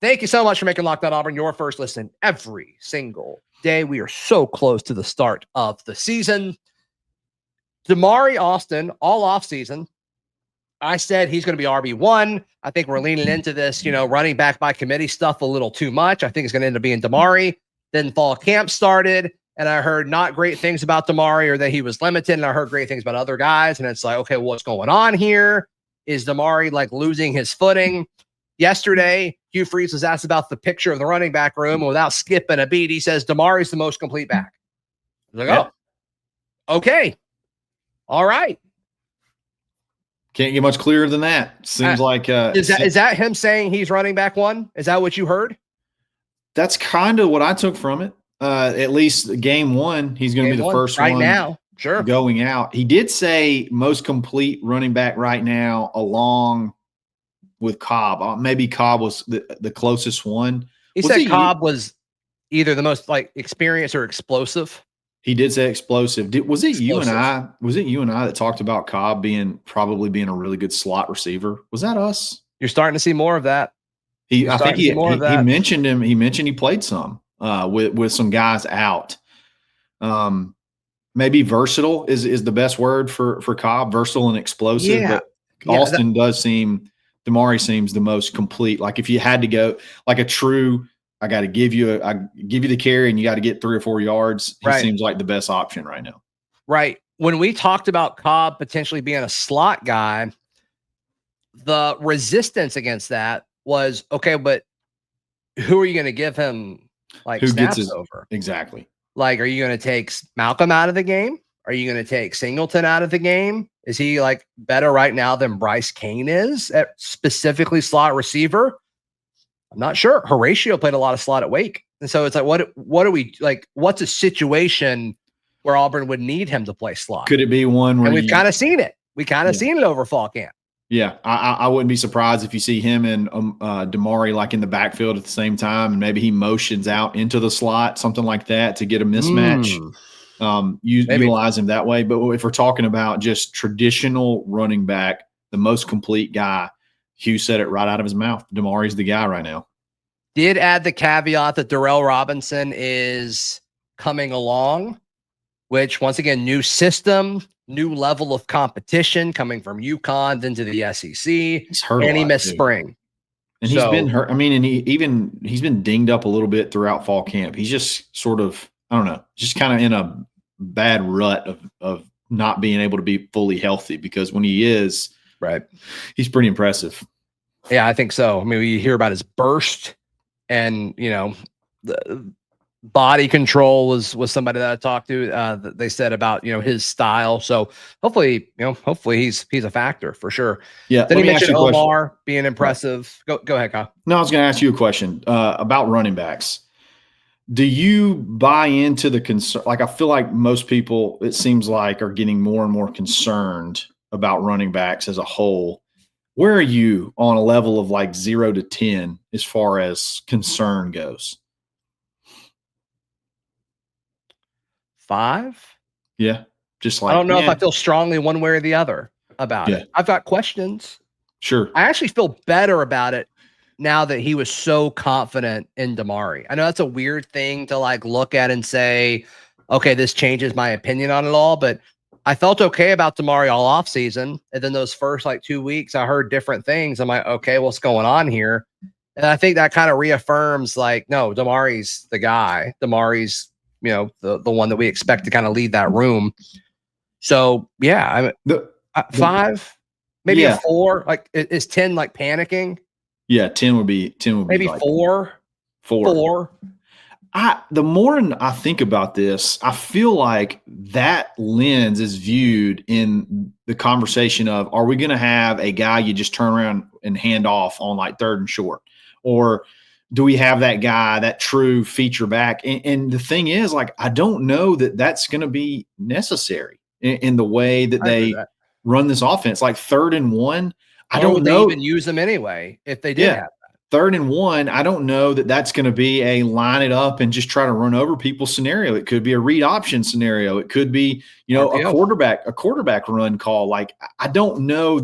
Thank you so much for making Locked On Auburn your first listen every single day. We are so close to the start of the season. Damari Alston, all off season. I said he's going to be RB1. I think we're leaning into this, running back by committee stuff a little too much. I think it's going to end up being Damari. Then fall camp started, and I heard not great things about Damari or that he was limited, and I heard great things about other guys. And it's like, okay, what's going on here? Is Damari losing his footing? Yesterday, Hugh Freeze was asked about the picture of the running back room, and without skipping a beat, he says Damari's the most complete back. I was like, oh, okay. All right. Can't get much clearer than that. Seems like is that him saying he's running back one? Is that what you heard? That's kind of what I took from it. At least game one, he's going to be the first right one now. Sure. Going out. He did say most complete running back right now, along with Cobb. Maybe Cobb was the closest one. He said Cobb was either the most experienced or explosive. He did say explosive. Was it you and I? Was it you and I that talked about Cobb probably being a really good slot receiver? Was that us? You're starting to see more of that. I think he mentioned him. He mentioned he played some with some guys out. Maybe versatile is the best word for Cobb. Versatile and explosive. Yeah. But Alston Damari seems the most complete. Like if you had to go like a true, I got to give you the carry and you got to get 3 or 4 yards. He seems like the best option right now. Right. When we talked about Cobb potentially being a slot guy, the resistance against that was, okay, but who are you going to give him who snaps over? Exactly. Are you going to take Malcolm out of the game? Are you going to take Singleton out of the game? Is he better right now than Bryce Kane is at specifically slot receiver? I'm not sure. Horatio played a lot of slot at Wake. And so it's what are we what's a situation where Auburn would need him to play slot? Could it be one where we've kind of seen it? We kind of seen it over fall camp. Yeah. I wouldn't be surprised if you see him and Damari in the backfield at the same time, and maybe he motions out into the slot, something like that to get a mismatch. Utilize him that way. But if we're talking about just traditional running back, the most complete guy, Hugh said it right out of his mouth. Damari's the guy right now. Did add the caveat that Darrell Robinson is coming along, which once again, new system, new level of competition coming from UConn, then to the SEC. He's hurt and he missed spring. And he's been hurt. I mean, and he's been dinged up a little bit throughout fall camp. He's just sort of, I don't know, just kind of in a bad rut of not being able to be fully healthy, because when he is, right, he's pretty impressive. Yeah, I think so. I mean, we hear about his burst, and the body control was somebody that I talked to. They said about his style. So hopefully he's a factor for sure. Yeah. Then he mentioned Omar being impressive. Right. Go ahead, Kyle. No, I was going to ask you a question about running backs. Do you buy into the concern? I feel like most people, it seems like, are getting more and more concerned about running backs as a whole. Where are you on a level of 0 to 10 as far as concern goes? 5? Yeah. Just I don't know if I feel strongly one way or the other about it. I've got questions. Sure. I actually feel better about it now that he was so confident in Damari. I know that's a weird thing to look at and say, okay, this changes my opinion on it all, but I felt okay about Damari all off season. And then those first 2 weeks, I heard different things. I'm like, okay, what's going on here? And I think that kind of reaffirms no, Damari's the guy. Damari's, the one that we expect to kind of lead that room. So yeah, 5, maybe a 4. Is 10 panicking? Yeah, 10 would be maybe 4. 4. The more I think about this, I feel like that lens is viewed in the conversation of, are we going to have a guy you just turn around and hand off on 3rd and short? Or do we have that guy, that true feature back? And the thing is, I don't know that that's going to be necessary in the way that they run this offense. 3rd and 1, I don't know. They even use them anyway if they did have that. 3rd and 1, I don't know that that's going to be a line it up and just try to run over people scenario. It could be a read option scenario. It could be, a quarterback run call. I don't know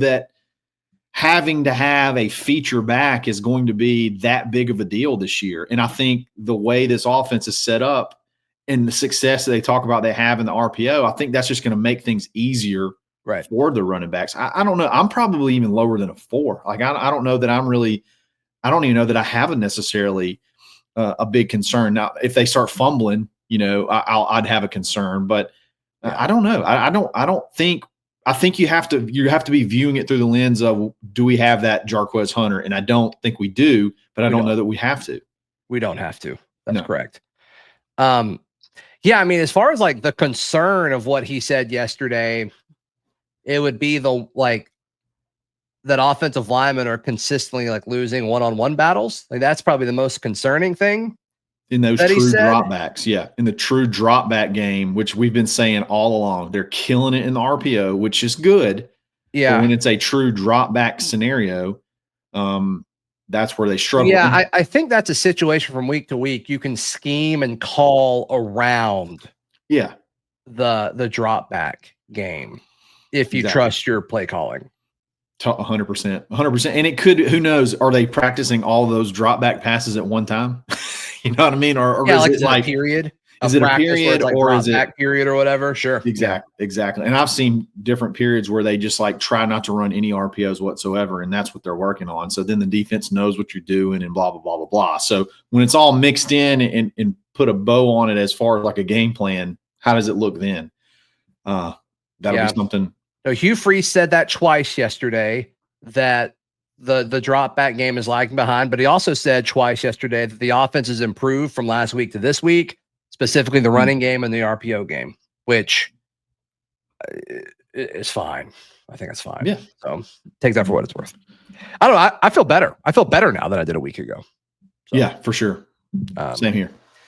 having to have a feature back is going to be that big of a deal this year. And I think the way this offense is set up and the success that they talk about they have in the RPO, I think that's just going to make things easier for the running backs. I don't know. I'm probably even lower than a 4. Like, I don't know that I don't even know that I have necessarily a big concern. Now, if they start fumbling, I'd have a concern, but I don't know. I think you have to be viewing it through the lens of, do we have that Jarquez Hunter? And I don't think we do, but I don't know that we have to. We don't have to. That's correct. Yeah, I mean, as far as like the concern of what he said yesterday, it would be that offensive linemen are consistently like losing one-on-one battles. Like, that's probably the most concerning thing. In those true dropbacks, in the true dropback game, which we've been saying all along, they're killing it in the RPO, which is good. Yeah, but when it's a true dropback scenario, that's where they struggle. Yeah, I think that's a situation from week to week. You can scheme and call around. Yeah, the dropback game if you trust your play calling. 100%. And it could, who knows, are they practicing all those drop back passes at one time? You know what I mean? Or is it like a period? Is it a period or is it back period or whatever? Sure. Exactly. And I've seen different periods where they just like try not to run any RPOs whatsoever. And that's what they're working on. So then the defense knows what you're doing and blah, blah, blah, blah, blah. So when it's all mixed in and put a bow on it as far as like a game plan, how does it look then? That'll be something. So Hugh Freeze said that twice yesterday, that the drop back game is lagging behind, but he also said twice yesterday that the offense has improved from last week to this week, specifically the running game and the RPO game, which is fine. I think it's fine. Yeah. So take that for what it's worth. I don't know. I feel better. I feel better now than I did a week ago. So, yeah, for sure. Same here.